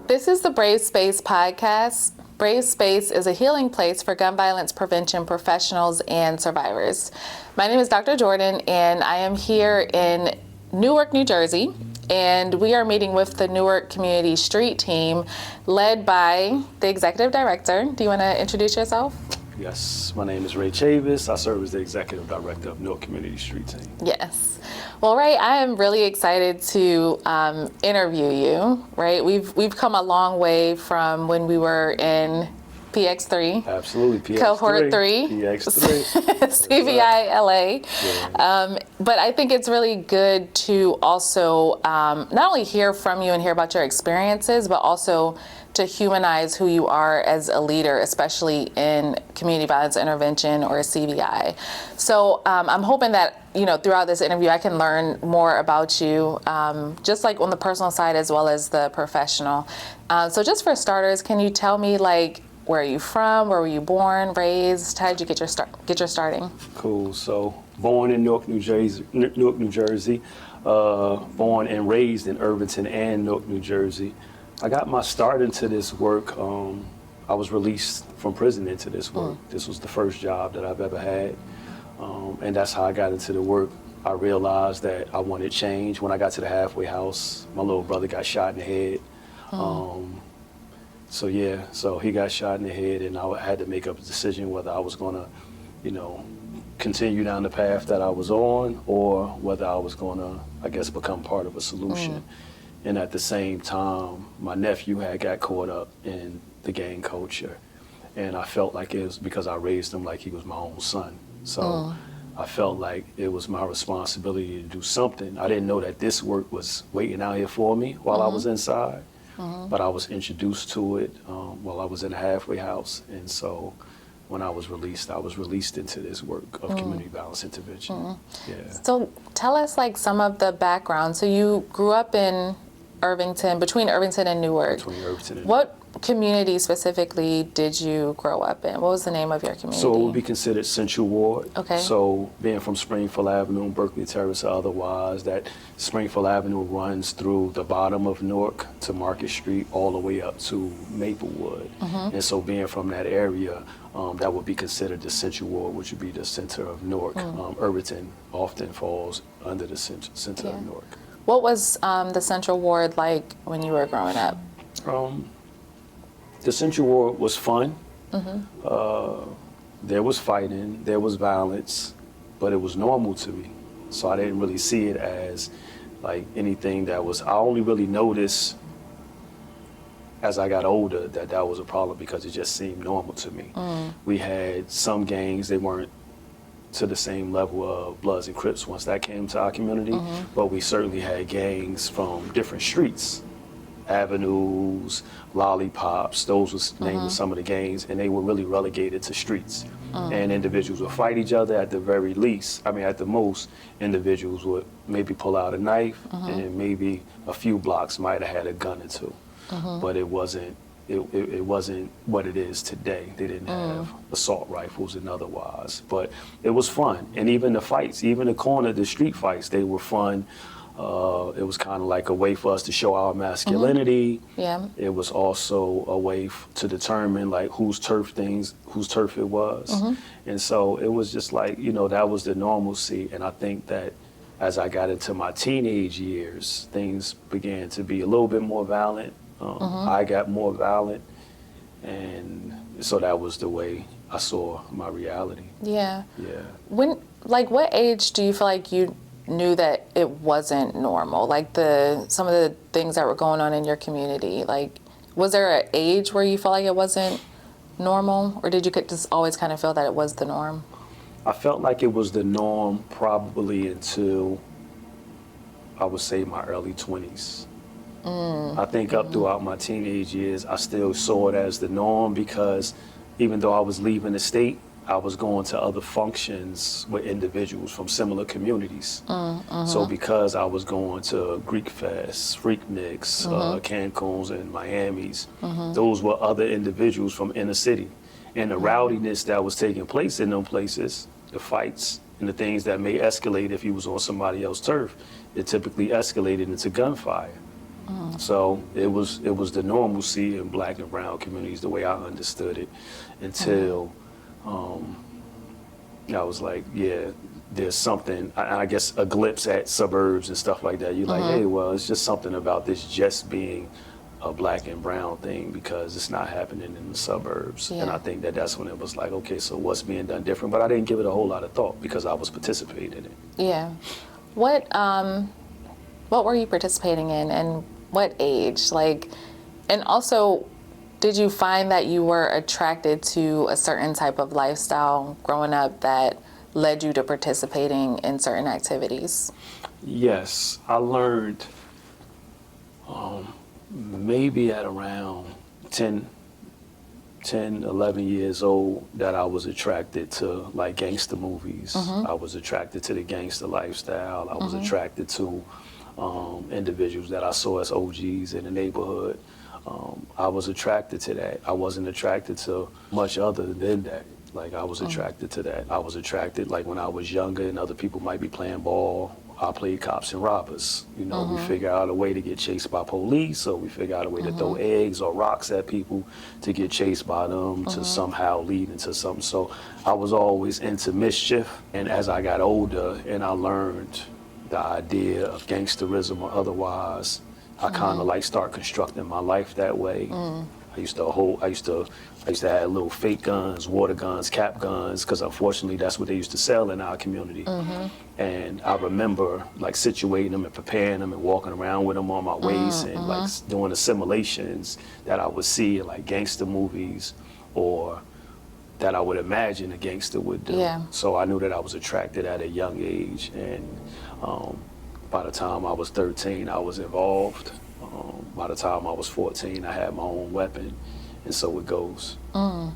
This is the Brave Space podcast. Brave Space is a healing place for gun violence prevention professionals and survivors. My name is Dr. Jordan, and I am here in Newark, New Jersey, and we are meeting with the Newark Community Street Team led by the Executive Director. Do you want to introduce yourself? Yes, my name is Ray Chavis. I serve as the Executive Director of Newark Community Street Team. Yes. Well, Ray, I am really excited to interview you, right? We've come a long way from when we were in PX3. Absolutely, PX3. Cohort 3. PX3. CVI LA. Yeah. But I think it's really good to also not only hear from you and hear about your experiences, but also to humanize who you are as a leader, especially in community violence intervention or CVI. So I'm hoping that, throughout this interview, I can learn more about you, just like on the personal side as well as the professional. So just for starters, can you tell me, where are you from? Where were you born, raised? How did you get your starting? Cool. So born in Newark, New Jersey. Born and raised in Irvington and Newark, New Jersey. I got my start into this work. I was released from prison into this work. This was the first job that I've ever had. And that's how I got into the work. I realized that I wanted change. When I got to the halfway house, my little brother got shot in the head. So he got shot in the head, and I had to make up a decision whether I was gonna, continue down the path that I was on, or whether I was gonna, become part of a solution. And at the same time, my nephew had got caught up in the gang culture, and I felt like it was because I raised him like he was my own son. So I felt like it was my responsibility to do something. I didn't know that this work was waiting out here for me while I was inside. But I was introduced to it while I was in a halfway house. And so when I was released into this work of community violence intervention. Yeah. So tell us some of the background. So you grew up in Irvington, between Irvington and Newark. Between Irvington and What community specifically did you grow up in? What was the name of your community? So it would be considered Central Ward. Okay. So being from Springfield Avenue, Berkeley Terrace or otherwise, that Springfield Avenue runs through the bottom of Newark to Market Street all the way up to Maplewood. And so being from that area, that would be considered the Central Ward, which would be the center of Newark. Irvington often falls under the center of Newark. What was the Central Ward like when you were growing up? The Central Ward was fun. There was fighting, there was violence, but it was normal to me. So I didn't really see it as anything that was, I only really noticed as I got older that was a problem because it just seemed normal to me. We had some gangs, they weren't to the same level of Bloods and Crips once that came to our community, but we certainly had gangs from different streets, avenues, lollipops, those was named of some of the gangs, and they were really relegated to streets. And individuals would fight each other at the very least. at the most, individuals would maybe pull out a knife, and maybe a few blocks might have had a gun or two. But it wasn't what it is today. They didn't have assault rifles and otherwise, but it was fun. And even the fights, even the street fights, they were fun. It was kind of like a way for us to show our masculinity. Yeah. It was also a way to determine whose turf it was. And so it was just that was the normalcy. And I think that as I got into my teenage years, things began to be a little bit more violent. I got more violent, and so that was the way I saw my reality. Yeah. Yeah. When, what age do you feel like you knew that it wasn't normal? Some of the things that were going on in your community, was there an age where you felt like it wasn't normal, or did you just always kind of feel that it was the norm? I felt like it was the norm probably until I would say my early 20s. I think up throughout my teenage years, I still saw it as the norm because even though I was leaving the state, I was going to other functions with individuals from similar communities. So because I was going to Greek Fest, Freakniks, Cancun's and Miami's, those were other individuals from inner city. And the rowdiness that was taking place in them places, the fights and the things that may escalate if you was on somebody else's turf, it typically escalated into gunfire. So it was the normalcy in black and brown communities, the way I understood it, until I was like, yeah, there's something, I guess a glimpse at suburbs and stuff like that. You're like, hey, well, it's just something about this just being a black and brown thing because it's not happening in the suburbs. Yeah. And I think that that's when it was like, okay, so what's being done different? But I didn't give it a whole lot of thought because I was participating in it. Yeah. What were you participating in and what age? Like, and also, did you find that you were attracted to a certain type of lifestyle growing up that led you to participating in certain activities? Yes, I learned maybe at around 10, 11 years old that I was attracted to like gangster movies. I was attracted to the gangster lifestyle. I was attracted to individuals that I saw as OGs in the neighborhood. I was attracted to that. I wasn't attracted to much other than that. Like I was attracted to that. I was attracted like when I was younger and other people might be playing ball. I played cops and robbers. You know, we figure out a way to get chased by police, or we figure out a way to throw eggs or rocks at people to get chased by them to somehow lead into something. So I was always into mischief. And as I got older and I learned the idea of gangsterism or otherwise, I kind of like start constructing my life that way. I used to have little fake guns, water guns, cap guns, because unfortunately that's what they used to sell in our community. And I remember like situating them and preparing them and walking around with them on my waist and like doing the simulations that I would see in like gangster movies or that I would imagine a gangster would do. Yeah. So I knew that I was attracted at a young age, and by the time I was 13, I was involved. By the time I was 14, I had my own weapon, and so it goes. Yeah.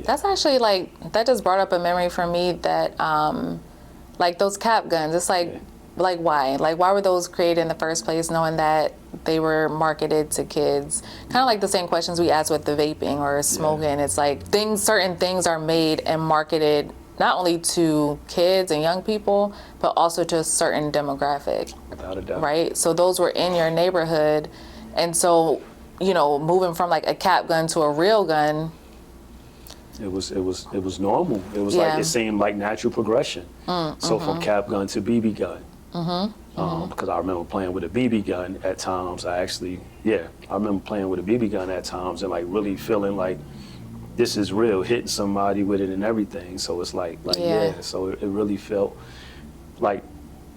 That's actually like, that just brought up a memory for me that, like those cap guns, it's like, why? Like, why were those created in the first place, knowing that they were marketed to kids? Kind of like the same questions we asked with the vaping or smoking. It's like certain things are made and marketed not only to kids and young people, but also to a certain demographic. Without a doubt. Right? So those were in your neighborhood. And so, you know, moving from like a cap gun to a real gun. It was normal. It was like, it seemed like natural progression. So from cap gun to BB gun. Because I remember playing with a BB gun at times. I remember playing with a BB gun at times and like really feeling like this is real, hitting somebody with it and everything. So it's like so it really felt like,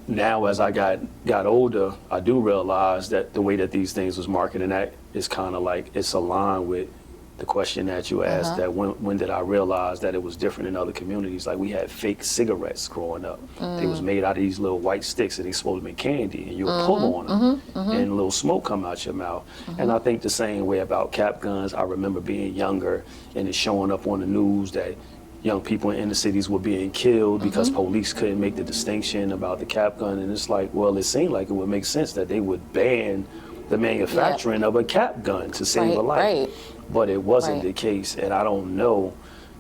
now as I got older, I do realize that the way that these things was marketed, that is kind of like, it's aligned with the question that you asked, that when did I realize that it was different in other communities? Like we had fake cigarettes growing up. They was made out of these little white sticks and they supposed to be candy, and you would pull on them and a little smoke come out your mouth. And I think the same way about cap guns. I remember being younger and it showing up on the news that young people in inner cities were being killed because police couldn't make the distinction about the cap gun. And it's like, well, it seemed like it would make sense that they would ban the manufacturing of a cap gun to save a life. But it wasn't the case. And I don't know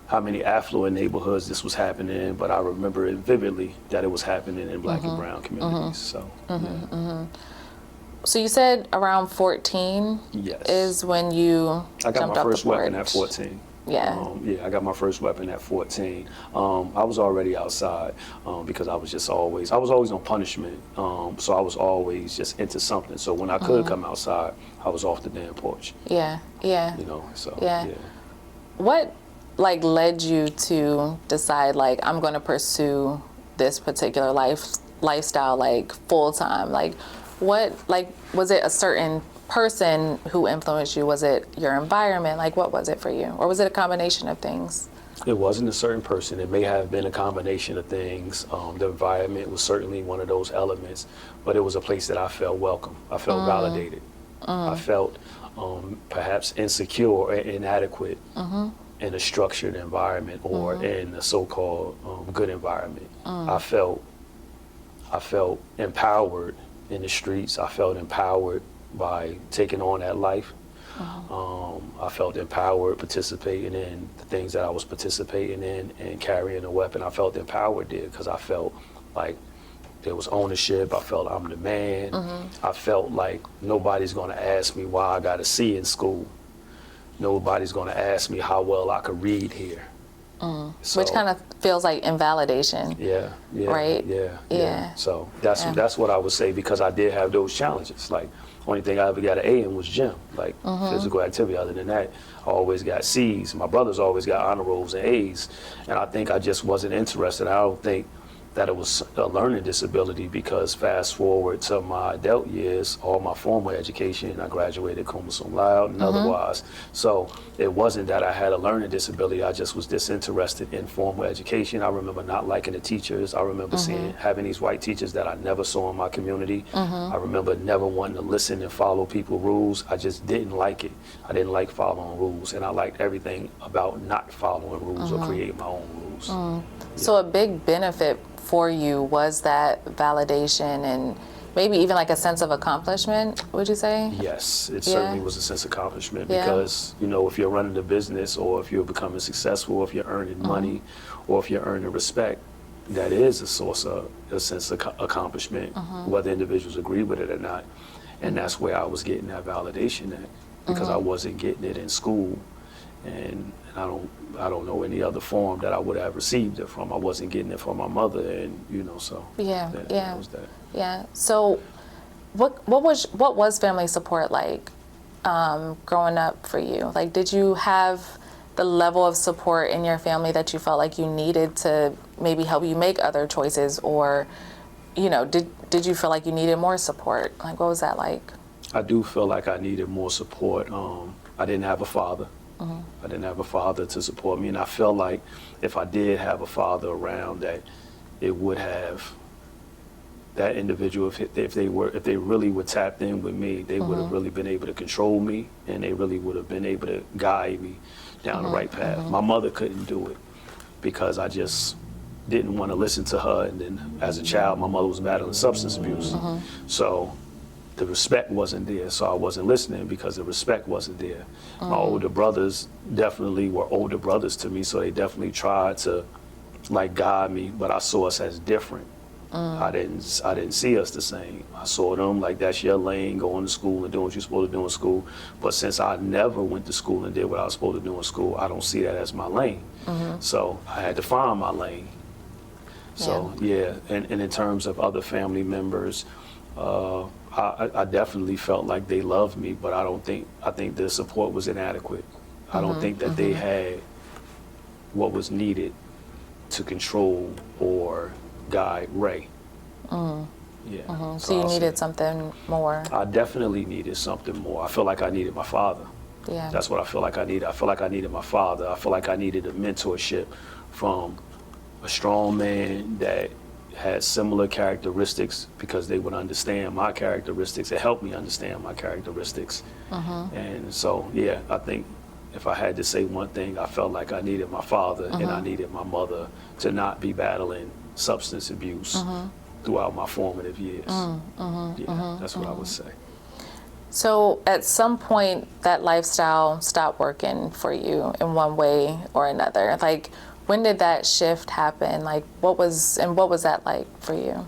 how many affluent neighborhoods this was happening in, but I remember it vividly that it was happening in black and brown communities. So, So you said around 14 is when you I got jumped my off first the porch. weapon at 14. Yeah. I got my first weapon at 14. I was already outside because I was always on punishment. So I was always just into something. So when I could come outside, I was off the damn porch. Yeah. You know, so What like led you to decide like, I'm going to pursue this particular lifestyle like full time? Like what, like, was it a certain person who influenced you? Was it your environment? Like, what was it for you? Or was it a combination of things? It wasn't a certain person. It may have been a combination of things. The environment was certainly one of those elements, but it was a place that I felt welcome. I felt validated. I felt perhaps insecure or inadequate in a structured environment or in a so-called good environment. I felt empowered in the streets. I felt empowered by taking on that life. I felt empowered participating in the things that I was participating in and carrying a weapon. I felt empowered there because I felt like there was ownership. I felt I'm the man. I felt like nobody's going to ask me why I got a C in school. Nobody's going to ask me how well I could read here. So, which kind of feels like invalidation. yeah, right? Yeah. So that's what I would say, because I did have those challenges. Like, only thing I ever got an A in was gym, like physical activity. Other than that, I always got C's. My brothers always got honor rolls and A's, and I think I just wasn't interested. I don't think that it was a learning disability, because fast forward to my adult years, all my formal education, I graduated cum laude and otherwise. So it wasn't that I had a learning disability, I just was disinterested in formal education. I remember not liking the teachers. I remember having these white teachers that I never saw in my community. I remember never wanting to listen and follow people's rules. I just didn't like it. I didn't like following rules, and I liked everything about not following rules or creating my own rules. So a big benefit for you was that validation and maybe even like a sense of accomplishment, would you say? Yes, it certainly was a sense of accomplishment, because, you know, if you're running a business, or if you're becoming successful, or if you're earning money, or if you're earning respect, that is a source of a sense of accomplishment, whether individuals agree with it or not. And that's where I was getting that validation at, because I wasn't getting it in school, and I don't know any other form that I would have received it from. I wasn't getting it from my mother, and you know, so that was that. Yeah. So, what was family support like growing up for you? Like, did you have the level of support in your family that you felt like you needed to maybe help you make other choices, or, you know, did you feel like you needed more support? Like, what was that like? I do feel like I needed more support. I didn't have a father. I didn't have a father to support me, and I felt like if I did have a father around, that it would have that individual, if they really were tapped in with me, they would have really been able to control me, and they really would have been able to guide me down the right path. My mother couldn't do it, because I just didn't want to listen to her, and then as a child, my mother was battling substance abuse, so the respect wasn't there, so I wasn't listening because the respect wasn't there. My older brothers definitely were older brothers to me, so they definitely tried to like guide me, but I saw us as different. I didn't see us the same. I saw them like, that's your lane, going to school and doing what you're supposed to do in school. But since I never went to school and did what I was supposed to do in school, I don't see that as my lane. So I had to find my lane. So and in terms of other family members, I definitely felt like they loved me, but I think the support was inadequate. I don't think that they had what was needed to control or guide Ray. So you needed something more. I definitely needed something more. I feel like I needed my father. Yeah. That's what I feel like I needed. I feel like I needed my father. I feel like I needed a mentorship from a strong man that had similar characteristics, because they would understand my characteristics and help me understand my characteristics. And so, I think if I had to say one thing, I felt like I needed my father and I needed my mother to not be battling substance abuse throughout my formative years. That's what I would say. So at some point, that lifestyle stopped working for you in one way or another. Like, when did that shift happen? Like, what was that like for you?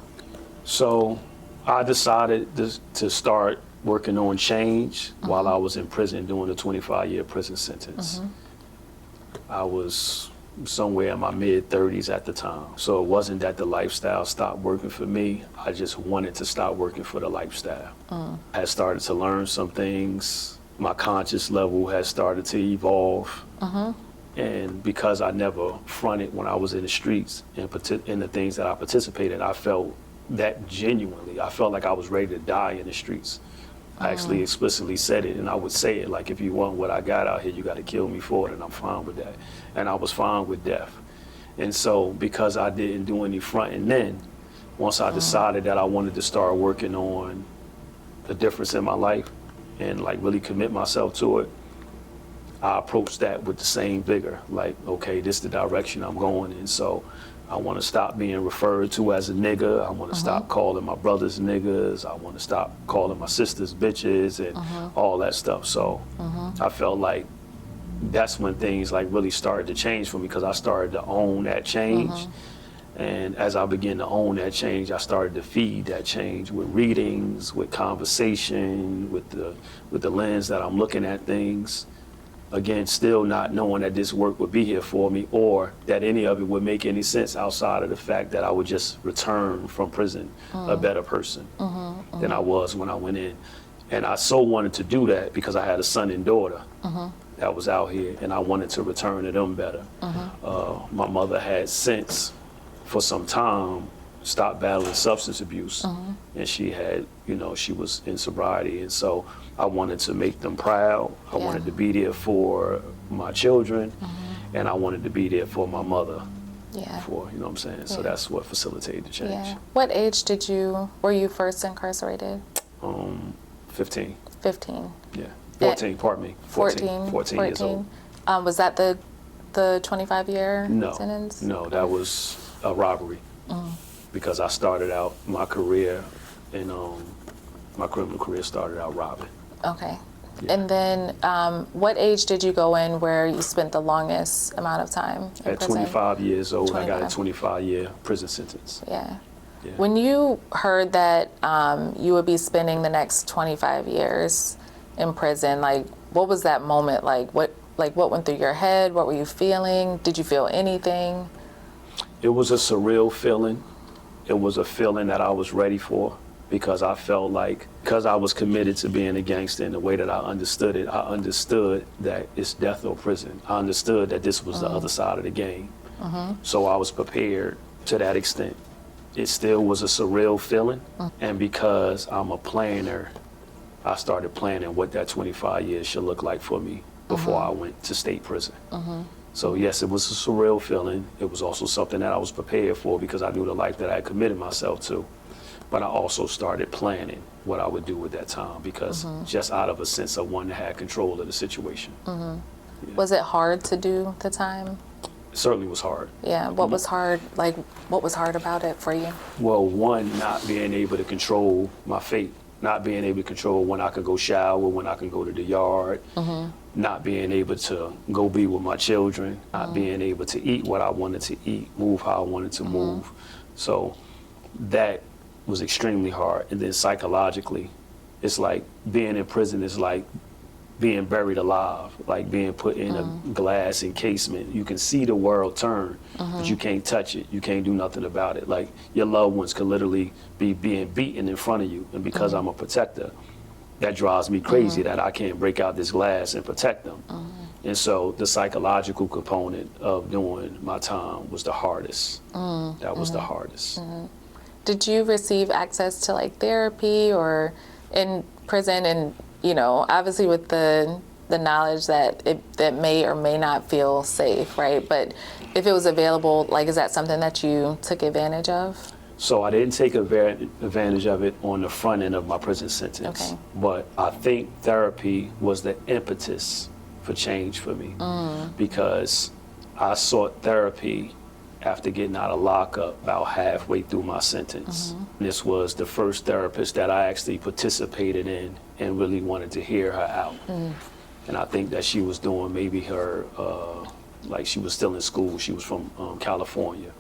So I decided to start working on change while I was in prison doing a 25-year prison sentence. I was somewhere in my mid-30s at the time. So it wasn't that the lifestyle stopped working for me. I just wanted to stop working for the lifestyle. I had started to learn some things. My conscious level had started to evolve. And because I never fronted when I was in the streets and in the things that I participated, I felt that genuinely. I felt like I was ready to die in the streets. I actually explicitly said it, and I would say it like, if you want what I got out here, you got to kill me for it, and I'm fine with that. And I was fine with death. And so because I didn't do any fronting then, once I decided that I wanted to start working on the difference in my life and like really commit myself to it, I approached that with the same vigor. Like, okay, this is the direction I'm going in. So I want to stop being referred to as a nigga. I want to stop calling my brothers niggas. I want to stop calling my sisters bitches and all that stuff. So I felt like that's when things like really started to change for me, because I started to own that change. And as I began to own that change, I started to feed that change with readings, with conversation, with the lens that I'm looking at things. Again, still not knowing that this work would be here for me or that any of it would make any sense outside of the fact that I would just return from prison a better person than I was when I went in. And I so wanted to do that because I had a son and daughter that was out here, and I wanted to return to them better. My mother had since, for some time, stopped battling substance abuse, and she had, she was in sobriety, and so I wanted to make them proud. I wanted to be there for my children, and I wanted to be there for my mother. For, you know what I'm saying? So that's what facilitated the change. What age were you first incarcerated? 15. 15. 14, pardon me. 14 years old. Was that the 25-year sentence? No, that was a robbery. Because I started out my career, and my criminal career started out robbing. Okay. And then what age did you go in where you spent the longest amount of time in At prison? 25 years old, 25. I got a 25-year prison sentence. When you heard that you would be spending the next 25 years in prison, what was that moment like? What went through your head? What were you feeling? Did you feel anything? It was a surreal feeling. It was a feeling that I was ready for, because I felt like, because I was committed to being a gangster in the way that I understood it, I understood that it's death or prison. I understood that this was the other side of the game. So I was prepared to that extent. It still was a surreal feeling, and because I'm a planner, I started planning what that 25 years should look like for me before I went to state prison. So yes, it was a surreal feeling. It was also something that I was prepared for because I knew the life that I had committed myself to. But I also started planning what I would do with that time, because just out of a sense of wanting to have control of the situation. Was it hard to do the time? It certainly was hard. What was hard? What was hard about it for you? Well, one, not being able to control my fate. Not being able to control when I could go shower, when I can go to the yard, not being able to go be with my children, not being able to eat what I wanted to eat, move how I wanted to move. So that was extremely hard. And then psychologically, it's like being in prison is like being buried alive, like being put in a glass encasement. You can see the world turn, but you can't touch it. You can't do nothing about it. Like, your loved ones could literally be being beaten in front of you. And because I'm a protector, that drives me crazy that I can't break out this glass and protect them. And so the psychological component of doing my time was the hardest. That was the hardest. Did you receive access to therapy or in prison? And obviously with the knowledge that that may or may not feel safe, right? But if it was available, is that something that you took advantage of? So I didn't take advantage of it on the front end of my prison sentence. Okay. But I think therapy was the impetus for change for me, because I sought therapy after getting out of lockup about halfway through my sentence. This was the first therapist that I actually participated in and really wanted to hear her out. And I think that she was doing maybe her, she was still in school. She was from California.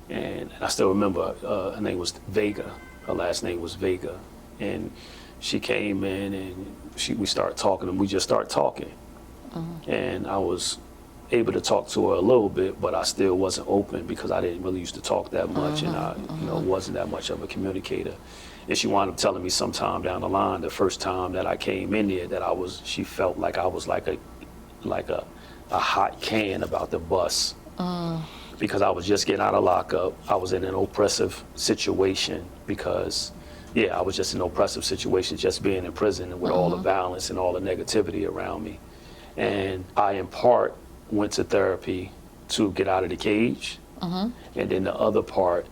And I still remember her name was Vega. Her last name was Vega. And she came in and we started talking, and we just started talking. And I was able to talk to her a little bit, but I still wasn't open because I didn't really used to talk that much, and I wasn't that much of a communicator. And she wound up telling me sometime down the line, the first time that I came in there, that she felt like I was like a hot can about the bus. Because I was just getting out of lockup. I was in an oppressive situation because, I was just in an oppressive situation, just being in prison with all the violence and all the negativity around me. And I, in part, went to therapy to get out of the cage, and then the other part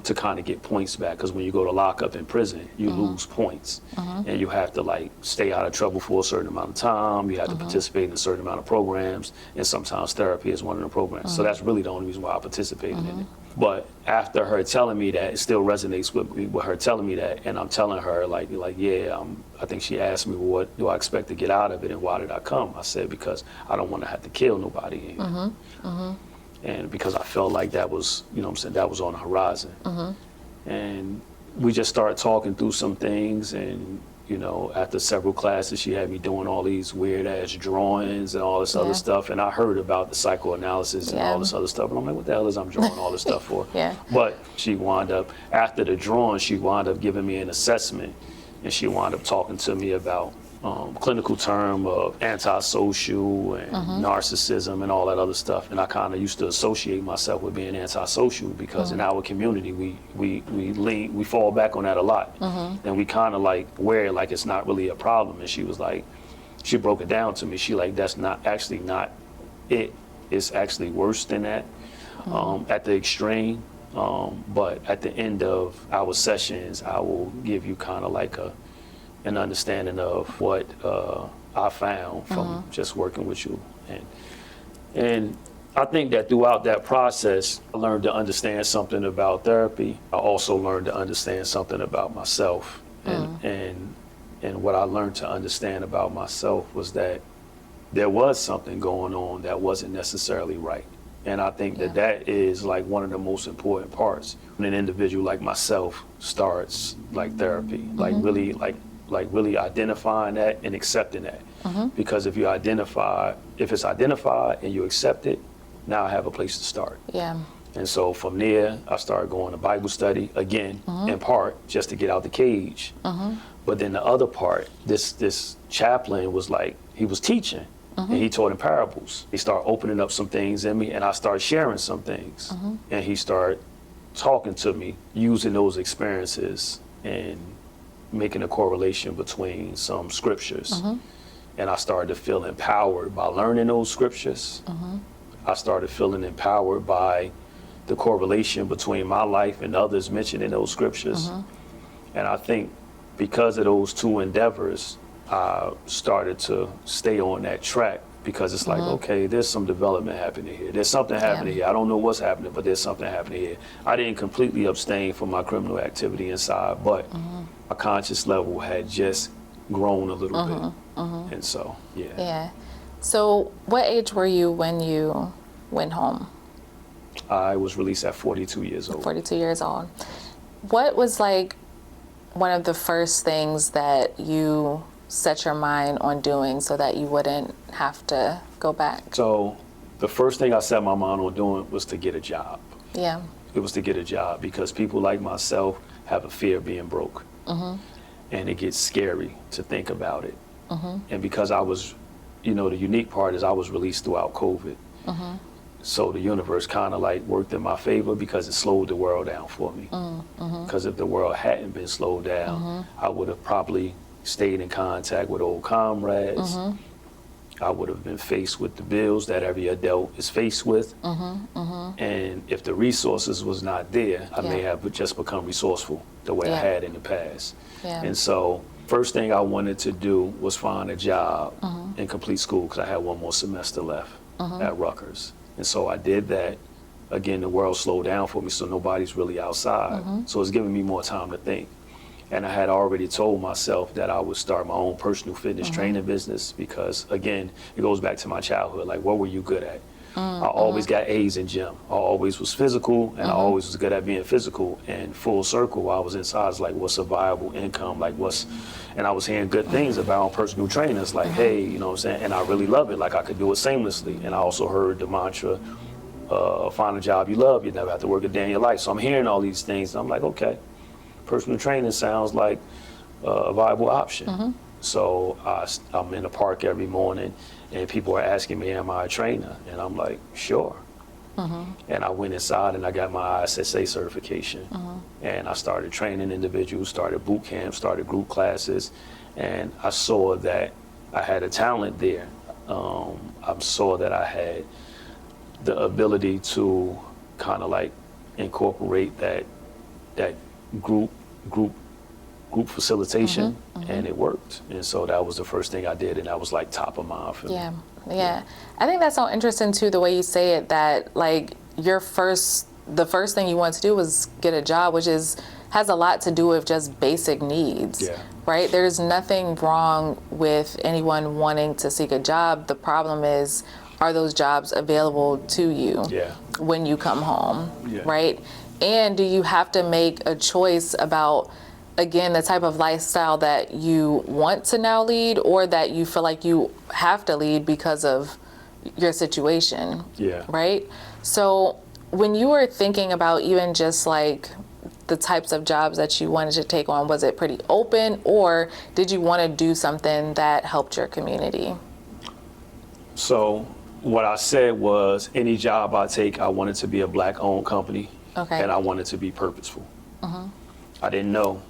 to kind of get points back, because when you go to lockup in prison, you lose points, and you have to stay out of trouble for a certain amount of time. You have to participate in a certain amount of programs, and sometimes therapy is one of the programs. So that's really the only reason why I participated in it. But after her telling me that, it still resonates with me, with her telling me that, and I'm telling her I think she asked me, well, what do I expect to get out of it, and why did I come? I said, because I don't want to have to kill nobody. And because I felt like that was, you know what I'm saying, that was on the horizon. And we just started talking through some things, and, you know, after several classes, she had me doing all these weird ass drawings and all this other stuff. And I heard about the psychoanalysis and all this other stuff. And I'm like, what the hell is I'm drawing all this stuff for? But she wound up, after the drawing, she wound up giving me an assessment, and she wound up talking to me about clinical term of antisocial and narcissism and all that other stuff. And I kind of used to associate myself with being antisocial because in our community, we fall back on that a lot. And we kind of like wear it like it's not really a problem. And she was like, she broke it down to me. She like, that's not it. It's actually worse than that at the extreme. But at the end of our sessions, I will give you kind of like an understanding of what I found from just working with you. And I think that throughout that process, I learned to understand something about therapy. I also learned to understand something about myself. And what I learned to understand about myself was that there was something going on that wasn't necessarily right. And I think that that is like one of the most important parts when an individual like myself starts like therapy, like really identifying that and accepting that. Because if it's identified and you accept it, now I have a place to start. And so from there, I started going to Bible study again, in part, just to get out the cage. But then the other part, this chaplain was like, he was teaching, and he taught in parables. He started opening up some things in me, and I started sharing some things. And he started talking to me, using those experiences and making a correlation between some scriptures. And I started to feel empowered by learning those scriptures. I started feeling empowered by the correlation between my life and others mentioned in those scriptures. And I think because of those two endeavors, I started to stay on that track, because it's like, okay, there's some development happening here. There's something happening here. I don't know what's happening, but there's something happening here. I didn't completely abstain from my criminal activity inside, but my conscious level had just grown a little bit. And so, So what age were you when you went home? I was released at 42 years old. 42 years old. What was like one of the first things that you set your mind on doing so that you wouldn't have to go back? So the first thing I set my mind on doing was to get a job. It was to get a job, because people like myself have a fear of being broke. And it gets scary to think about it. And because I was, you know, the unique part is I was released throughout COVID. So the universe kind of like worked in my favor, because it slowed the world down for me. Because if the world hadn't been slowed down, I would have probably stayed in contact with old comrades. I would have been faced with the bills that every adult is faced with. And if the resources was not there, I may have just become resourceful the way I had in the past. And so first thing I wanted to do was find a job and complete school, because I had one more semester left at Rutgers. And so I did that. Again, the world slowed down for me, so nobody's really outside. So it's giving me more time to think. And I had already told myself that I would start my own personal fitness training business, because, again, it goes back to my childhood. Like, what were you good at? I always got A's in gym. I always was physical, and I always was good at being physical. And full circle, I was inside, it's like, what's a viable income? Like, and I was hearing good things about personal trainers, like, hey, you know what I'm saying? And I really love it. Like, I could do it seamlessly. And I also heard the mantra, find a job you love, you never have to work a day in your life. So I'm hearing all these things, and I'm like, okay, personal training sounds like a viable option. So I'm in the park every morning, and people are asking me, am I a trainer? And I'm like, sure. And I went inside and I got my ISSA certification. And I started training individuals, started boot camp, started group classes, and I saw that I had a talent there. I saw that I had the ability to kind of like incorporate that group facilitation, and it worked. And so that was the first thing I did, and that was like top of mind for me. I think that's so interesting too, the way you say it, that like the first thing you want to do was get a job, which has a lot to do with just basic needs. Right? There's nothing wrong with anyone wanting to seek a job. The problem is, are those jobs available to you? when you come home, Yeah. right? And do you have to make a choice about, again, the type of lifestyle that you want to now lead, or that you feel like you have to lead because of your situation? Yeah. Right? So when you were thinking about even just like the types of jobs that you wanted to take on, was it pretty open, or did you want to do something that helped your community? So what I said was, any job I take, I want it to be a Black-owned company, Okay. and I want it to be purposeful. I didn't know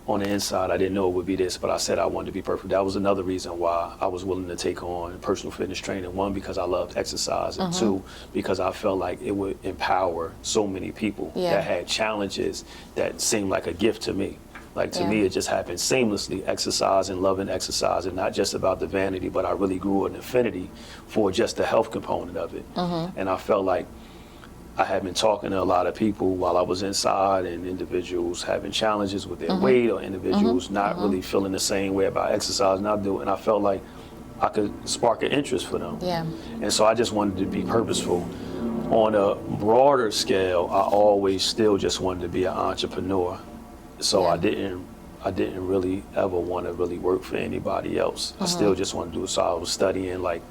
on the inside, I didn't know it would be this, but I said I wanted to be perfect. That was another reason why I was willing to take on personal fitness training. One, because I loved exercise, and two, because I felt like it would empower so many people Yeah. that had challenges that seemed like a gift to me. Like, to Yeah. me, it just happened seamlessly, exercise and loving exercise, and not just about the vanity, but I really grew an affinity for just the health component of it. And I felt like I had been talking to a lot of people while I was inside, and individuals having challenges with their weight, or individuals not really feeling the same way about exercise, and I do. And I felt like I could spark an interest for them. Yeah. And so I just wanted to be purposeful. On a broader scale, I always still just wanted to be an entrepreneur. So Yeah. I didn't really ever want to really work for anybody else. I still just wanted to do it. So I was studying like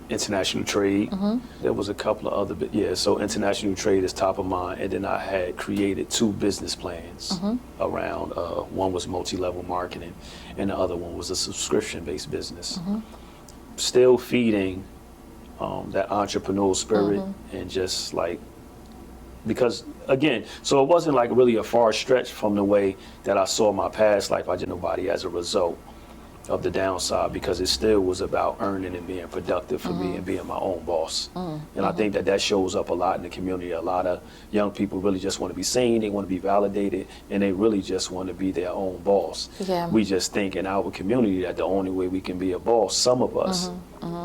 international trade. There was a couple of other, so international trade is top of mind. And then I had created 2 business plans around, one was multi-level marketing, and the other one was a subscription-based business. Still feeding that entrepreneurial spirit, and just like, because again, so it wasn't like really a far stretch from the way that I saw my past life. I didn't know nobody as a result of the downside, because it still was about earning and being productive for me and being my own boss. And I think that that shows up a lot in the community. A lot of young people really just want to be seen, they want to be validated, and they really just want to be their own boss. Yeah. We just think in our community that the only way we can be a boss, some of us,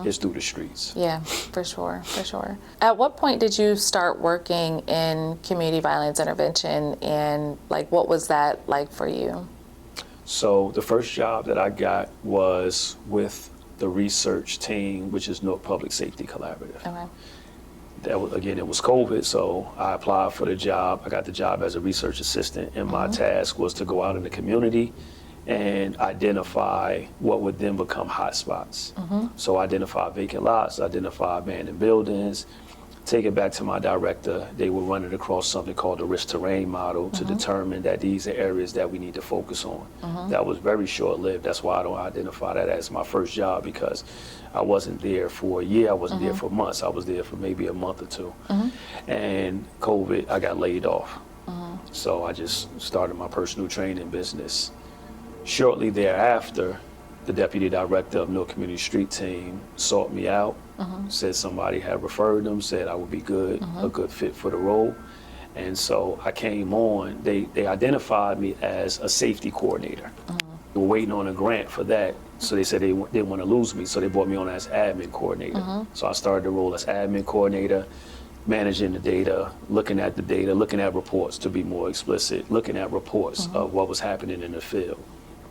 is through the streets. Yeah, for sure, for sure. At what point did you start working in community violence intervention, and like what was that like for you? So the first job that I got was with the research team, which is Newark Public Safety Collaborative. Okay. That was, again, it was COVID, so I applied for the job. I got the job as a research assistant, and my task was to go out in the community and identify what would then become hot spots. So identify vacant lots, identify abandoned buildings, take it back to my director. They were running across something called the risk terrain model to determine that these are areas that we need to focus on. That was very short-lived. That's why I don't identify that as my first job, because I wasn't there for a year. I wasn't there for months. I was there for maybe a month or two. And COVID, I got laid off. So I just started my personal training business. Shortly thereafter, the deputy director of Newark Community Street Team sought me out, said somebody had referred them, said I would be a good fit for the role. And so I came on. They identified me as a safety coordinator. They were waiting on a grant for that, so they said they didn't want to lose me, so they brought me on as admin coordinator. So I started the role as admin coordinator, managing the data, looking at the data, looking at reports, to be more explicit, looking at reports of what was happening in the field,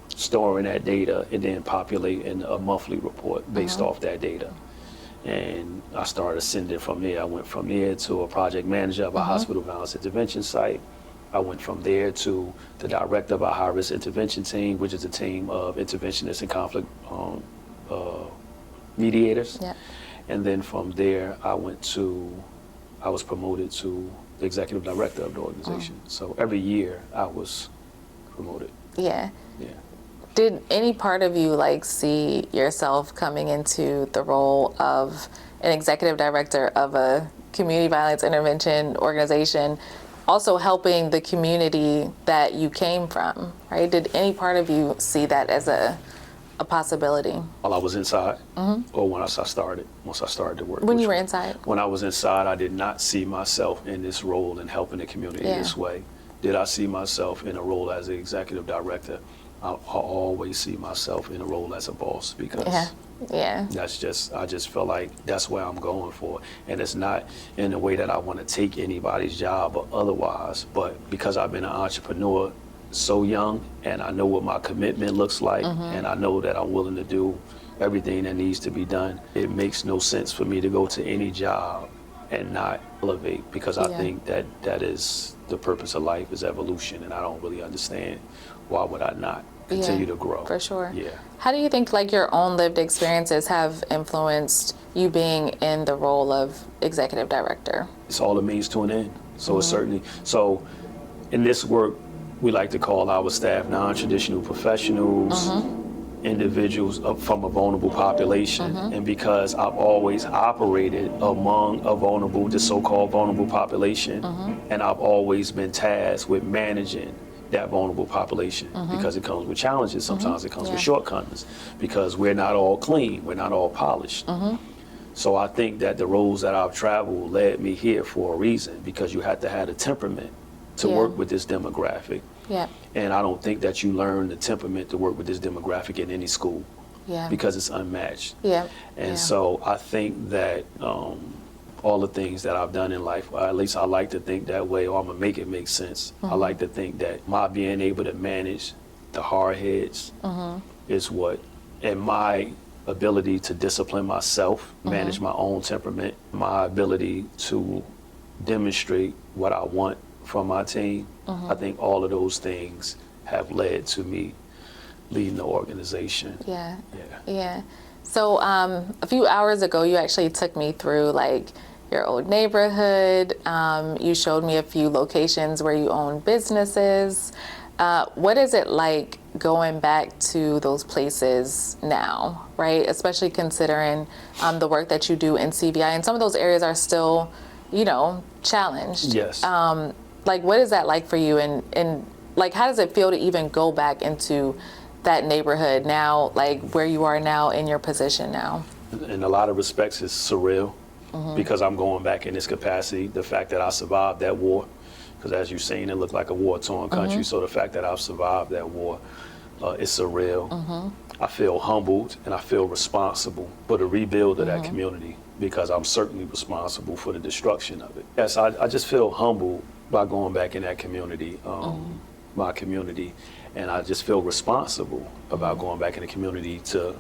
storing that data, and then populating a monthly report based off that data. And I started ascending from there. I went from there to a project manager of a hospital violence intervention site. I went from there to the director of our high-risk intervention team, which is a team of interventionists and conflict mediators. Yeah. And then from there, I was promoted to the executive director of the organization. So every year I was promoted. Yeah. Yeah. Did any part of you like see yourself coming into the role of an executive director of a community violence intervention organization, also helping the community that you came from, right? Did any part of you see that as a possibility? While I was inside, or once I started to work. When you were one? inside? When I was inside, I did not see myself in this role in helping the community this way. Did I see myself in a role as the executive director? I always see myself in a role as a boss, because I just feel like that's where I'm going for. And it's not in the way that I want to take anybody's job or otherwise, but because I've been an entrepreneur so young, and I know what my commitment looks like, and I know that I'm willing to do everything that needs to be done, it makes no sense for me to go to any job and not elevate, because I Yeah. think that that is the purpose of life, is evolution, and I don't really understand why would I not continue to grow. For sure. Yeah. How do you think like your own lived experiences have influenced you being in the role of executive director? It's all a means to an end. So it's certainly, so in this work, we like to call our staff non-traditional professionals, individuals from a vulnerable population. And because I've always operated among a vulnerable, the so-called vulnerable population, and I've always been tasked with managing that vulnerable population, because it comes with challenges. Sometimes it comes with shortcomings, because we're not all clean, we're not all polished. So I think that the roads that I've traveled led me here for a reason, because you have to have the temperament to work with this demographic. Yeah. And I don't think that you learn the temperament to work with this demographic in any school, Yeah. because it's unmatched. Yeah. And so I think that all the things that I've done in life, or at least I like to think that way, or I'm gonna make it make sense. I like to think that my being able to manage the hard heads is what, and my ability to discipline myself, manage my own temperament, my ability to demonstrate what I want from my team. I think all of those things have led to me leading the organization. Yeah. Yeah. Yeah. So a few hours ago, you actually took me through like your old neighborhood. You showed me a few locations where you own businesses. What is it like going back to those places now, right? Especially considering the work that you do in CVI, and some of those areas are still, you know, challenged. Yes. Like, what is that like for you? And like, how does it feel to even go back into that neighborhood now, like where you are now in your position now? In a lot of respects, it's surreal, because I'm going back in this capacity. The fact that I survived that war, because as you've seen, it looked like a war-torn country. So the fact that I've survived that war is surreal. I feel humbled, and I feel responsible for the rebuild of that community, because I'm certainly responsible for the destruction of it. Yes, I just feel humbled by going back in that community, my community, and I just feel responsible about going back in the community to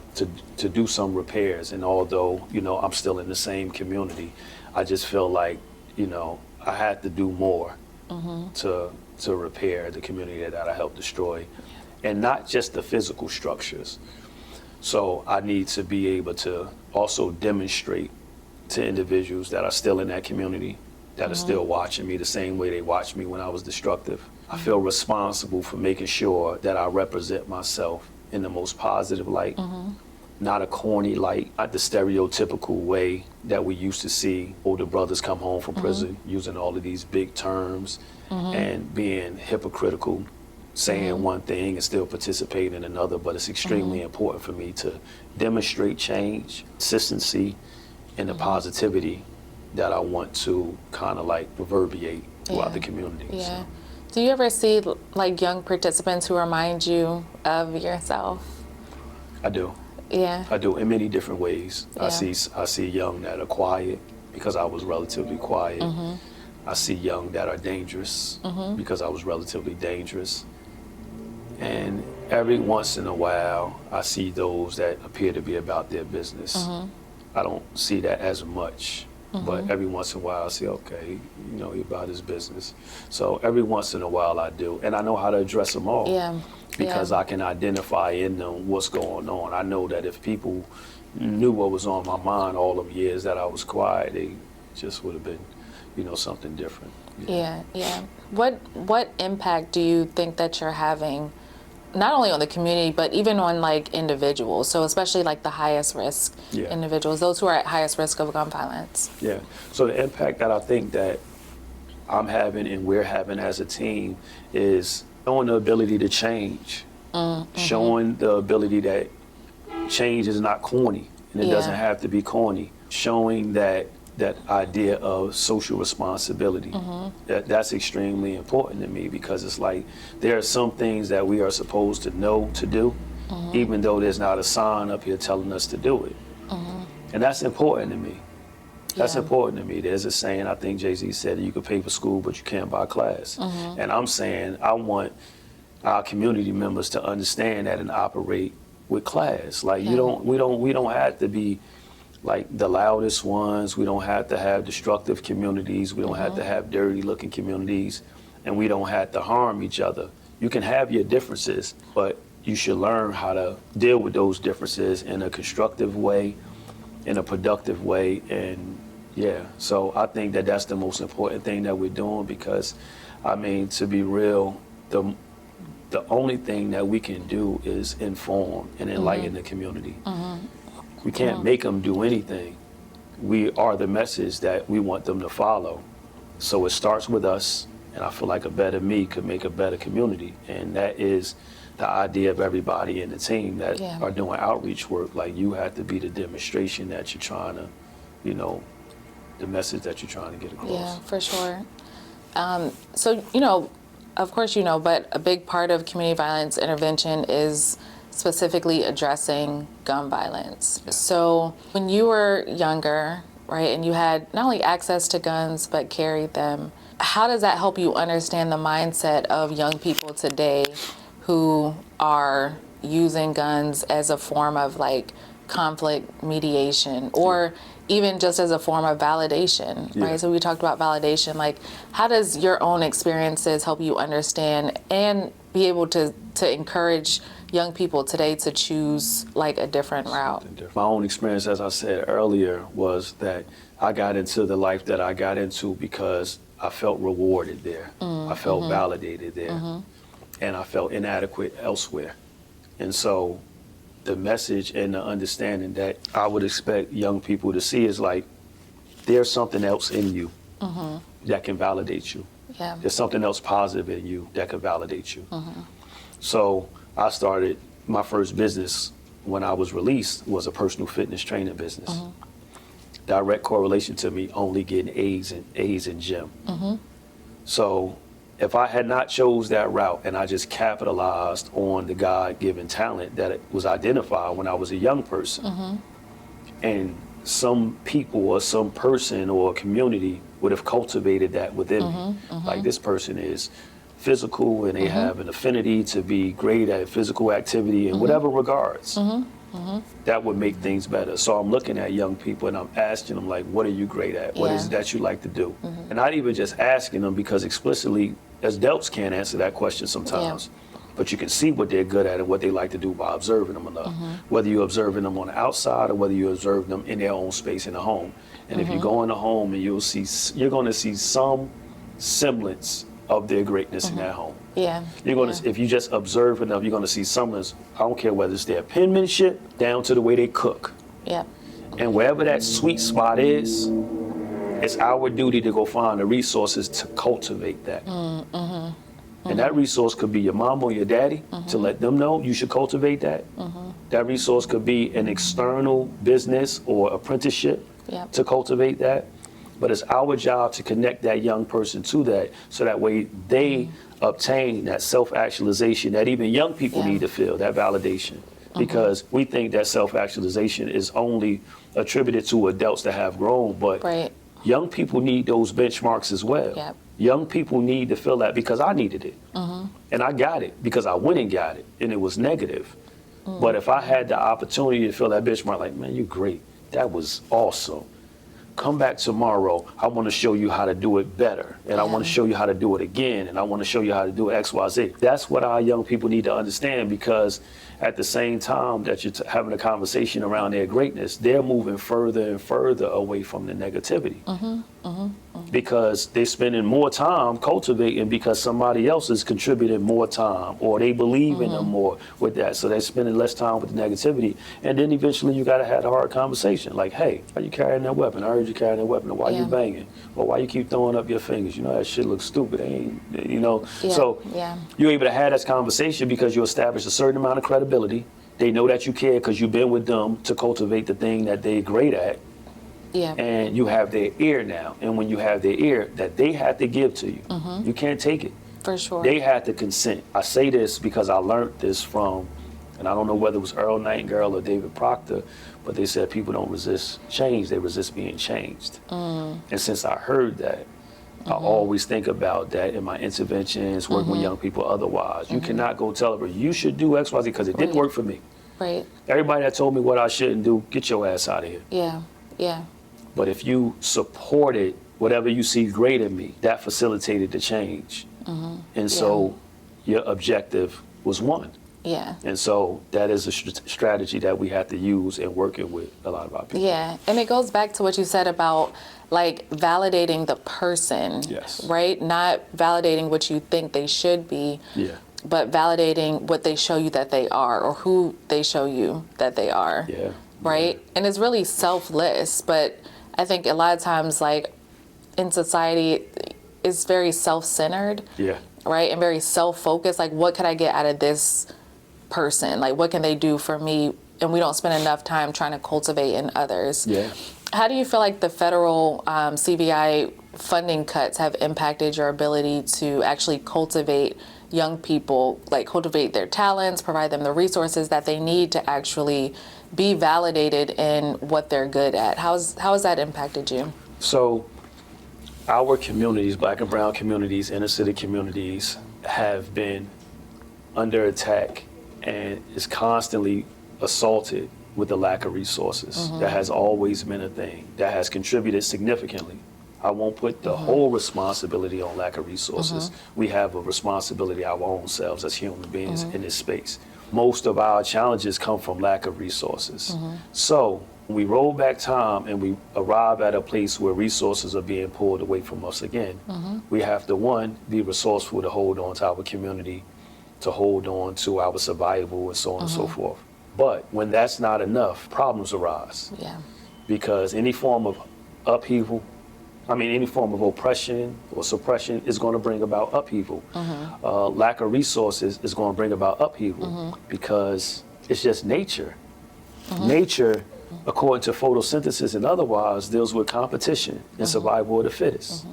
do some repairs. And although, you know, I'm still in the same community, I just feel like, you know, I had to do more to repair the community that I helped destroy, and not just the physical structures. So I need to be able to also demonstrate to individuals that are still in that community, that are still watching me the same way they watched me when I was destructive. I feel responsible for making sure that I represent myself in the most positive light, not a corny light, not the stereotypical way that we used to see older brothers come home from prison using all of these big terms and being hypocritical, saying one thing and still participating in another. But it's extremely important for me to demonstrate change, consistency, and the positivity that I want to kind of like reverberate throughout the community. Yeah. So. Do you ever see like young participants who remind you of yourself? I do. Yeah. I do, in many different ways. Yeah. I see young that are quiet, because I was relatively quiet. I see young that are dangerous, because I was relatively dangerous. And every once in a while, I see those that appear to be about their business. I don't see that as much, but every once in a while I see, okay, you know, he's about his business. So every once in a while I do, and I know how to address them all. Yeah. Because I can identify in them what's going on. I know that if people knew what was on my mind all them years that I was quiet, they just would have been, you know, something different. Yeah. What impact do you think that you're having, not only on the community, but even on like individuals? So especially like the highest risk individuals, those who are at highest risk of gun violence. Yeah. So the impact that I think that I'm having and we're having as a team is showing the ability to change, showing the ability that change is not corny, and it doesn't have to be corny, showing that idea of social responsibility. That's extremely important to me, because it's like there are some things that we are supposed to know to do, even though there's not a sign up here telling us to do it. And that's important to me. That's important to me. There's a saying, I think Jay-Z said, you can pay for school, but you can't buy class. And I'm saying I want our community members to understand that and operate with class. Like we don't have to be like the loudest ones. We don't have to have destructive communities. We don't have to have dirty looking communities, and we don't have to harm each other. You can have your differences, but you should learn how to deal with those differences in a constructive way, in a productive way. And yeah, so I think that that's the most important thing that we're doing, because I mean, to be real, the only thing that we can do is inform and enlighten the community. We can't make them do anything. We are the message that we want them to follow. So it starts with us, and I feel like a better me could make a better community. And that is the idea of everybody in the team that are doing outreach work. Like, you have to be the demonstration that you're trying to, you know, the message that you're trying to get across. Yeah, for sure. So, you know, of course you know, but a big part of community violence intervention is specifically addressing gun violence. So when you were younger, right, and you had not only access to guns, but carried them, how does that help you understand the mindset of young people today who are using guns as a form of like conflict mediation, or even just as a form of validation, right? So we talked about validation. Like, how does your own experiences help you understand and be able to encourage young people today to choose like a different route? My own experience, as I said earlier, was that I got into the life that I got into because I felt rewarded there. I felt validated there. And I felt inadequate elsewhere. And so the message and the understanding that I would expect young people to see is like, there's something else in you that can validate you. There's something else positive in you that can validate you. So I started, my first business when I was released was a personal fitness training business. Direct correlation to me only getting A's in gym. So if I had not chose that route and I just capitalized on the God-given talent that was identified when I was a young person, and some people or some person or a community would have cultivated that within me. Like, this person is physical and they have an affinity to be great at physical activity in whatever regards. That would make things better. So I'm looking at young people and I'm asking them, like, what are you great at? What is it that you like to do? And not even just asking them, because explicitly adults can't answer that question sometimes. But you can see what they're good at and what they like to do by observing them enough. Whether you're observing them on the outside or whether you observe them in their own space in the home. And if you go in the home, and you're going to see some semblance of their greatness in that home. You're going to, if you just observe enough, you're going to see semblance. I don't care whether it's their penmanship down to the way they cook. And wherever that sweet spot is, it's our duty to go find the resources to cultivate that. And that resource could be your mom or your daddy, to let them know you should cultivate that. That resource could be an external business or apprenticeship to cultivate that. But it's our job to connect that young person to that, so that way they obtain that self-actualization that even young people need to feel, that validation. Because we think that self-actualization is only attributed to adults that have grown, but young people need those benchmarks as well. Young people need to feel that, because I needed it. And I got it because I went and got it, and it was negative. But if I had the opportunity to feel that benchmark, like, man, you're great, that was awesome. Come back tomorrow, I want to show you how to do it better. And I want to show you how to do it again. And I want to show you how to do it X, Y, Z. That's what our young people need to understand, because at the same time that you're having a conversation around their greatness, they're moving further and further away from the negativity. Because they're spending more time cultivating because somebody else is contributing more time, or they believe in them more with that. So they're spending less time with the negativity. And then eventually you got to have a hard conversation. Like, hey, why you carrying that weapon? I heard you carrying that weapon. Or why you banging? Or why you keep throwing up your fingers? You know, that shit looks stupid. Ain't, you know? So you're able to have that conversation because you establish a certain amount of credibility. They know that you care because you've been with them to cultivate the thing that they're great at. And you have their ear now. And when you have their ear, that they have to give to you. You can't take it. For sure. They have to consent. I say this because I learned this from, and I don't know whether it was Earl Nightingale or David Proctor, but they said people don't resist change, they resist being changed. And since I heard that, I always think about that in my interventions, working with young people otherwise. You cannot go tell them, you should do X, Y, Z, because it didn't work for me. Everybody that told me what I shouldn't do, get your ass out of here. Yeah. But if you supported whatever you see great in me, that facilitated the change. And so your objective was one. Yeah. And so that is a strategy that we have to use in working with a lot of our people. Yeah. And it goes back to what you said about like validating the person. Yes. Right? Not validating what you think they should be. Yeah. But validating what they show you that they are, or who they show you that they are. Yeah. Right? Yeah. And it's really selfless, but I think a lot of times, like in society, it's very self-centered. Yeah. Right? And very self-focused. Like, what could I get out of this person? Like, what can they do for me? And we don't spend enough time trying to cultivate in others. Yeah. How do you feel like the federal CBI funding cuts have impacted your ability to actually cultivate young people, like cultivate their talents, provide them the resources that they need to actually be validated in what they're good at? How has that impacted you? So our communities, Black and brown communities, inner city communities, have been under attack and is constantly assaulted with the lack of resources. That has always been a thing. That has contributed significantly. I won't put the whole responsibility on lack of resources. We have a responsibility our own selves as human beings in this space. Most of our challenges come from lack of resources. So when we roll back time and we arrive at a place where resources are being pulled away from us again, we have to, one, be resourceful to hold on to our community, to hold on to our survival and so on and so forth. But when that's not enough, problems arise. Yeah. Because any form of upheaval, any form of oppression or suppression is going to bring about upheaval. Lack of resources is going to bring about upheaval because it's just nature. Nature, according to photosynthesis and otherwise, deals with competition and survival of the fittest.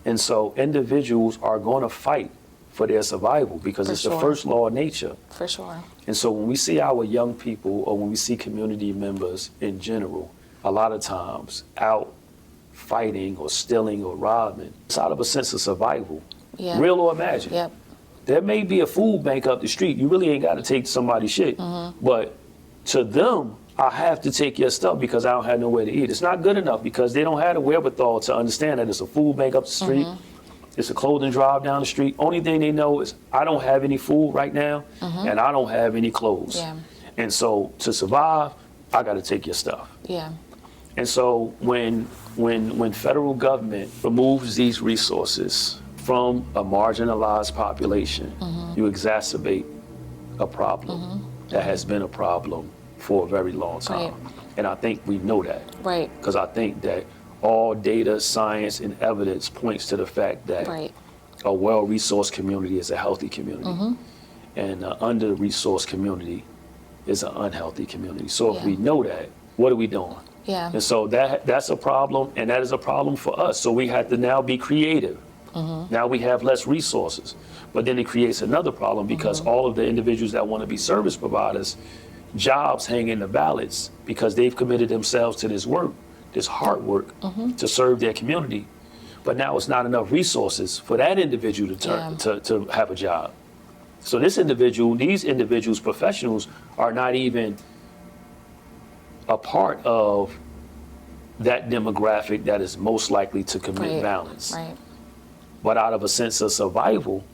And so individuals are going to fight for their survival because it's the first law of nature. For sure. And so when we see our young people or when we see community members in general, a lot of times out fighting or stealing or robbing, it's out of a sense of survival, real or imagined. Yep. There may be a food bank up the street. You really ain't got to take somebody's shit. But to them, I have to take your stuff because I don't have nowhere to eat. It's not good enough because they don't have the wherewithal to understand that it's a food bank up the street. It's a clothing drive down the street. Only thing they know is I don't have any food right now and I don't have any clothes. Yeah. And so to survive, I got to take your stuff. Yeah. And so when federal government removes these resources from a marginalized population, you exacerbate a problem that has been a problem for a very long time. Right. And I think we know that. Right. Because I think that all data, science, and evidence points to the fact that a well-resourced community is a healthy community. And an under-resourced community is an unhealthy community. So if we know that, what are we doing? Yeah. And so that's a problem, and that is a problem for us. So we have to now be creative. Now we have less resources. But then it creates another problem because all of the individuals that want to be service providers, jobs hang in the balance because they've committed themselves to this work, this hard work to serve their community. But now it's not enough resources for that individual to have a job. So these individuals, professionals, are not even a part of that demographic that is most likely to commit violence. Right. But out of a sense of survival,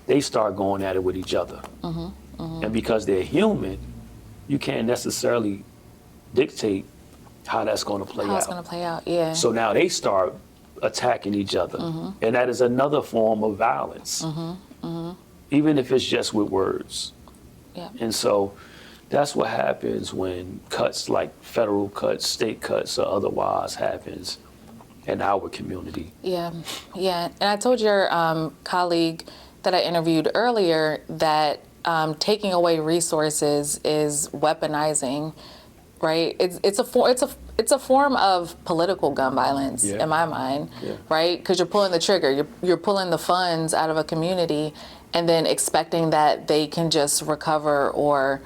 they start going at it with each other. And because they're human, you can't necessarily dictate how that's going to play out. How it's going to play out, yeah. So now they start attacking each other. And that is another form of violence, even if it's just with words. Yeah. And so that's what happens when cuts like federal cuts, state cuts, or otherwise happens in our community. Yeah, yeah. And I told your colleague that I interviewed earlier that taking away resources is weaponizing, right? It's a form of political gun violence in my mind, right? Because you're pulling the trigger, you're pulling the funds out of a community, and then expecting that they can just recover or.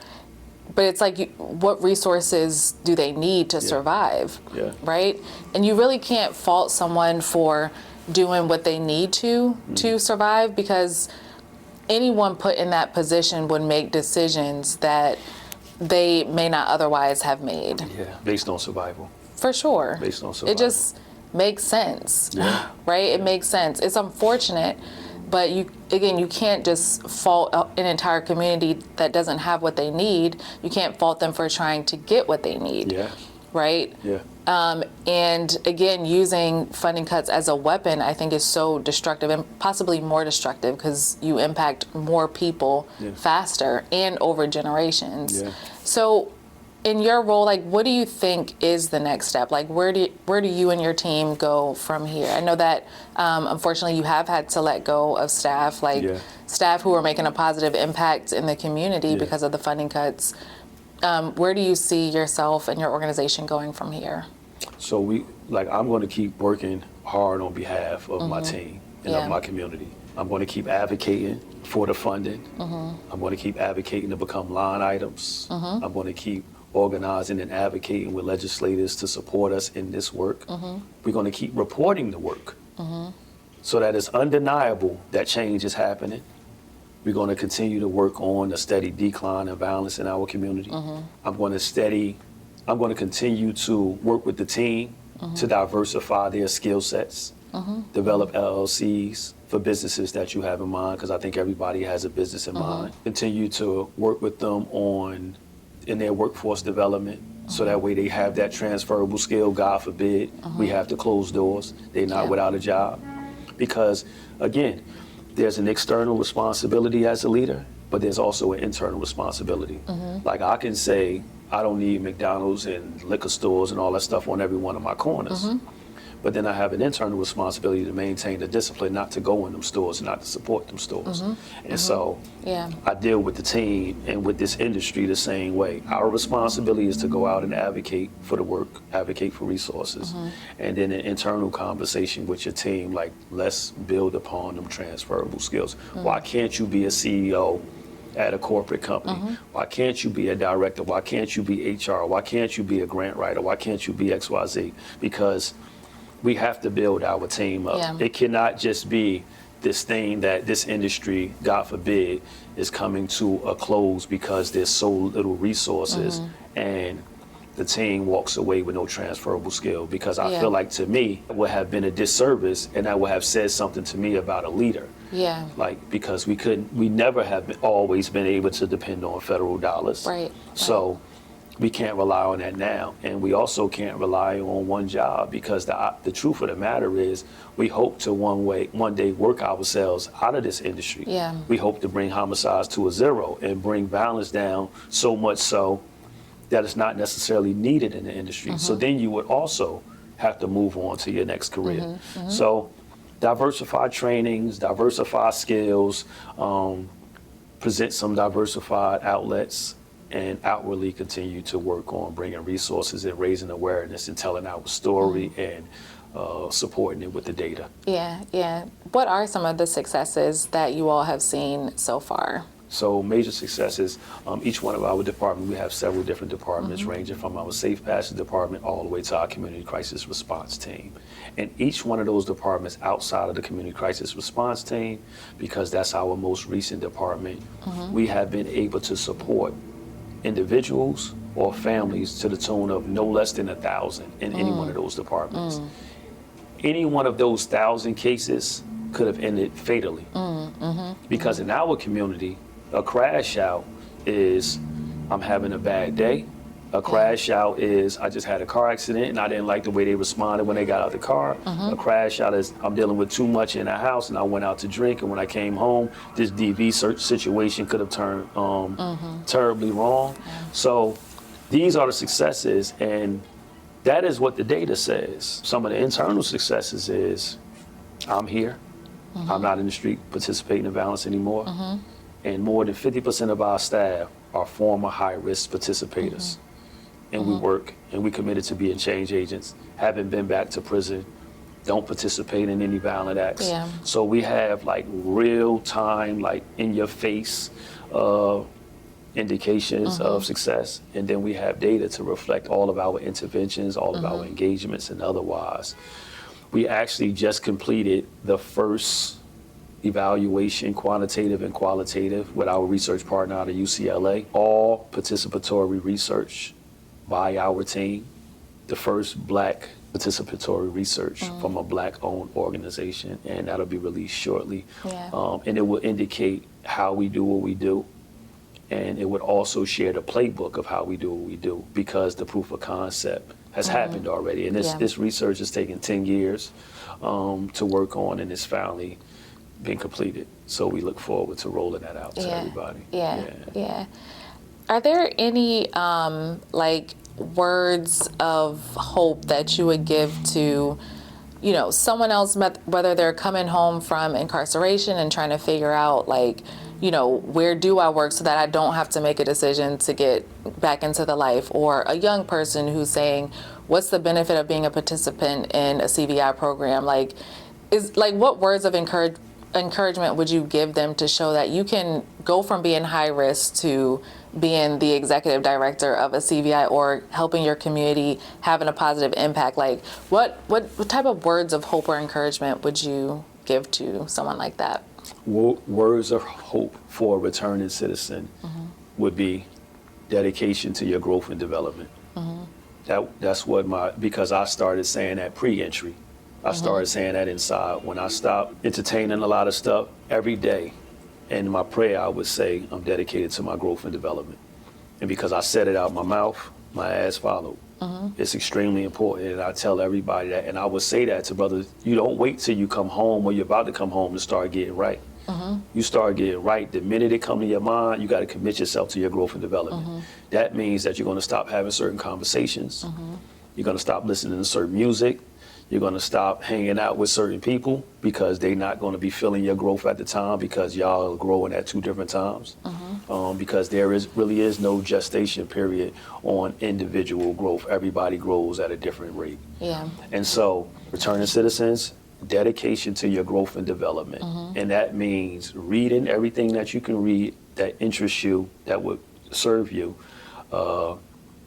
But it's like, what resources do they need to survive, right? And you really can't fault someone for doing what they need to survive because anyone put in that position would make decisions that they may not otherwise have made. Yeah, based on survival. For sure. Based on survival. It just makes sense, Yeah. right? It makes sense. It's unfortunate, but you can't just fault an entire community that doesn't have what they need. You can't fault them for trying to get what they need, Yeah. right? Yeah. And again, using funding cuts as a weapon, I think is so destructive and possibly more destructive because you impact more people faster and over generations. Yeah. So in your role, like, what do you think is the next step? Like, where do you and your team go from here? I know that, unfortunately, you have had to let go of staff, like staff who are making a positive impact in the community because of the funding cuts. Where do you see yourself and your organization going from here? So I'm going to keep working hard on behalf of my team and of my community. I'm going to keep advocating for the funding. I'm going to keep advocating to become line items. I'm going to keep organizing and advocating with legislators to support us in this work. We're going to keep reporting the work so that it's undeniable that change is happening. We're going to continue to work on a steady decline in violence in our community. I'm going to continue to work with the team to diversify their skill sets, develop LLCs for businesses that you have in mind, because I think everybody has a business in mind. Continue to work with them in their workforce development, so that way they have that transferable skill. God forbid we have to close doors. They're not without a job. Because, again, there's an external responsibility as a leader, but there's also an internal responsibility. Like, I can say, I don't need McDonald's and liquor stores and all that stuff on every one of my corners. But then I have an internal responsibility to maintain the discipline not to go in them stores and not to support them stores. And so I deal with the team and with this industry the same way. Our responsibility is to go out and advocate for the work, advocate for resources, and then an internal conversation with your team, like, let's build upon them transferable skills. Why can't you be a CEO at a corporate company? Why can't you be a director? Why can't you be HR? Why can't you be a grant writer? Why can't you be XYZ? Because we have to build our team up. It cannot just be this thing that this industry, God forbid, is coming to a close because there's so little resources and the team walks away with no transferable skill. Because I feel like, to me, it would have been a disservice, and that would have said something to me about a leader. Like, because we never have always been able to depend on federal dollars. So we can't rely on that now. And we also can't rely on one job, because the truth of the matter is, we hope to one day work ourselves out of this industry. We hope to bring homicides to a zero and bring violence down so much so that it's not necessarily needed in the industry. So then you would also have to move on to your next career. So diversify trainings, diversify skills, present some diversified outlets, and outwardly continue to work on bringing resources and raising awareness and telling our story and supporting it with the data. What are some of the successes that you all have seen so far? So major successes, each one of our departments, we have several different departments ranging from our Safe Passage department all the way to our Community Crisis Response team. And each one of those departments outside of the Community Crisis Response team, because that's our most recent department, we have been able to support individuals or families to the tune of no less than 1,000 in any one of those departments. Any one of those 1,000 cases could have ended fatally. Because in our community, a crash out is, I'm having a bad day. A crash out is, I just had a car accident and I didn't like the way they responded when they got out of the car. A crash out is, I'm dealing with too much in the house and I went out to drink, and when I came home, this DV search situation could have turned terribly wrong. So these are the successes, and that is what the data says. Some of the internal successes is, I'm here. I'm not in the street participating in violence anymore. And more than 50% of our staff are former high-risk participators. And we work, and we committed to being change agents, haven't been back to prison, don't participate in any violent acts. So we have, like, real-time, like, in-your-face indications of success. And then we have data to reflect all of our interventions, all of our engagements, and otherwise. We actually just completed the first evaluation, quantitative and qualitative, with our research partner out of UCLA. All participatory research by our team. the first Black participatory research from a Black-owned organization, and that'll be released shortly. Yeah. And it will indicate how we do what we do, and it would also share the playbook of how we do what we do, because the proof of concept has happened already. And this research has taken 10 years to work on, and it's finally been completed. So we look forward to rolling that out to everybody. Yeah. Are there any like words of hope that you would give to, you know, someone else, whether they're coming home from incarceration and trying to figure out, like, you know, where do I work so that I don't have to make a decision to get back into the life, or a young person who's saying, what's the benefit of being a participant in a CVI program? Like, what words of encouragement would you give them to show that you can go from being high risk to being the executive director of a CVI, or helping your community, having a positive impact? Like, what type of words of hope or encouragement would you give to someone like that? Words of hope for a returning citizen would be dedication to your growth and development. That's what because I started saying that pre-entry. I started saying that inside. When I stopped entertaining a lot of stuff every day, and in my prayer I would say, I'm dedicated to my growth and development. And because I said it out my mouth, my ass followed. It's extremely important, and I tell everybody that, and I would say that to brothers. You don't wait till you come home or you're about to come home to start getting right. You start getting right the minute it come to your mind. You got to commit yourself to your growth and development. That means that you're going to stop having certain conversations. You're going to stop listening to certain music. You're going to stop hanging out with certain people because they're not going to be feeling your growth at the time, because y'all are growing at two different times. Because there really is no gestation period on individual growth. Everybody grows at a different rate. Yeah. And so, returning citizens, dedication to your growth and development. And that means reading everything that you can read that interests you, that would serve you,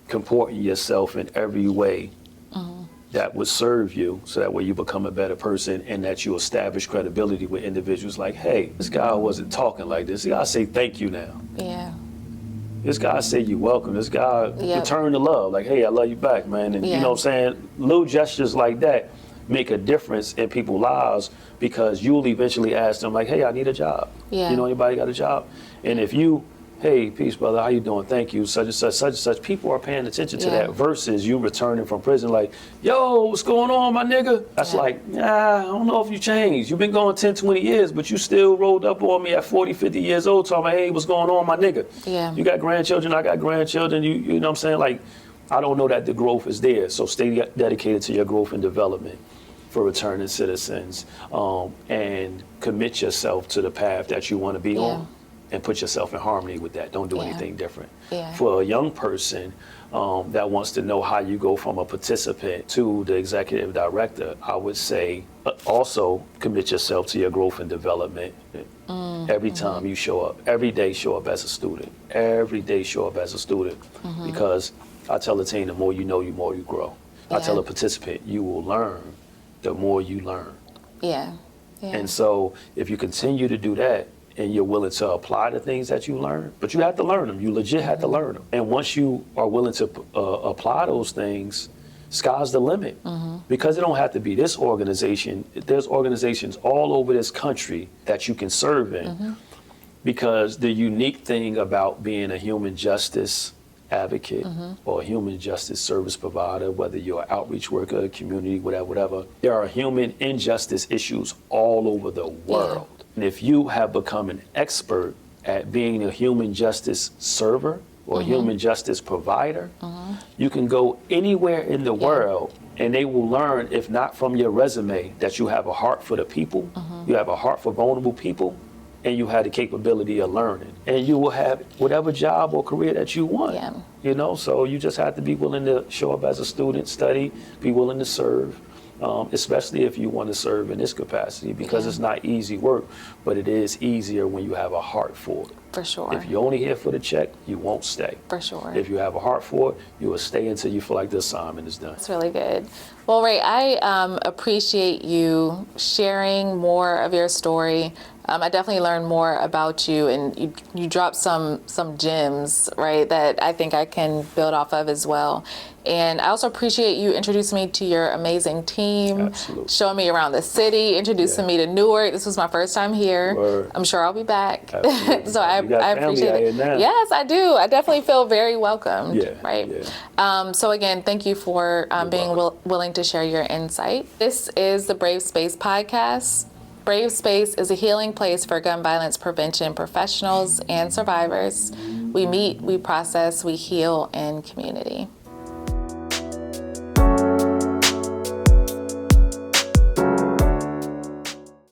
comporting yourself in every way that would serve you, so that way you become a better person, and that you establish credibility with individuals. Like, hey, this guy wasn't talking like this. This guy say thank you now. Yeah. This guy say you welcome. This guy return the love. Like, hey, I love you back, man. And you know what I'm saying? Little gestures like that make a difference in people's lives, because you'll eventually ask them, like, hey, I need a job. Yeah. You know anybody got a job? And if you, hey, peace, brother, how you doing? Thank you, such and such, such and such. People are paying attention to that, versus you returning from prison like, yo, what's going on, my nigga? That's like, nah, I don't know if you changed. You've been going 10, 20 years, but you still rolled up on me at 40, 50 years old talking about, hey, what's going on, my nigga? Yeah. You got grandchildren, I got grandchildren, you know what I'm saying? Like, I don't know that the growth is there, so stay dedicated to your growth and development for returning citizens, and commit yourself to the path that you want to be on, and put yourself in harmony with that. Don't do anything different. For a young person that wants to know how you go from a participant to the executive director, I would say also commit yourself to your growth and development. Every time you show up, every day show up as a student. Every day show up as a student, because I tell the team, the more you know, the more you grow. I tell a participant, you will learn the more you learn. And so if you continue to do that, and you're willing to apply the things that you learn, but you have to learn them. You legit have to learn them. And once you are willing to apply those things, sky's the limit. Because it don't have to be this organization. There's organizations all over this country that you can serve in. Because the unique thing about being a human justice advocate or a human justice service provider, whether you're an outreach worker, community, whatever, there are human injustice issues all over the world. And if you have become an expert at being a human justice server or human justice provider, you can go anywhere in the world, and they will learn, if not from your resume, that you have a heart for the people, you have a heart for vulnerable people, and you have the capability of learning. And you will have whatever job or career that you want. You know, so you just have to be willing to show up as a student, study, be willing to serve. Especially if you want to serve in this capacity, because it's not easy work, but it is easier when you have a heart for it. For sure. If you're only here for the check, you won't stay. For sure. If you have a heart for it, you will stay until you feel like the assignment is done. That's really good. Well, Ray, I appreciate you sharing more of your story. I definitely learned more about you, and you dropped some gems, right, that I think I can build off of as well. And I also appreciate you introducing me to your amazing team, Absolutely. showing me around the city, introducing me to Newark. This was my first time here. Word. I'm sure I'll be back. Absolutely. So I You got family appreciate out it. here now. Yes, I do. I definitely feel very welcomed. Yeah, Right. yeah. So again, thank you for being welcome. willing to share your insight. This is the Brave Space podcast. Brave Space is a healing place for gun violence prevention professionals and survivors. We meet, we process, we heal in community.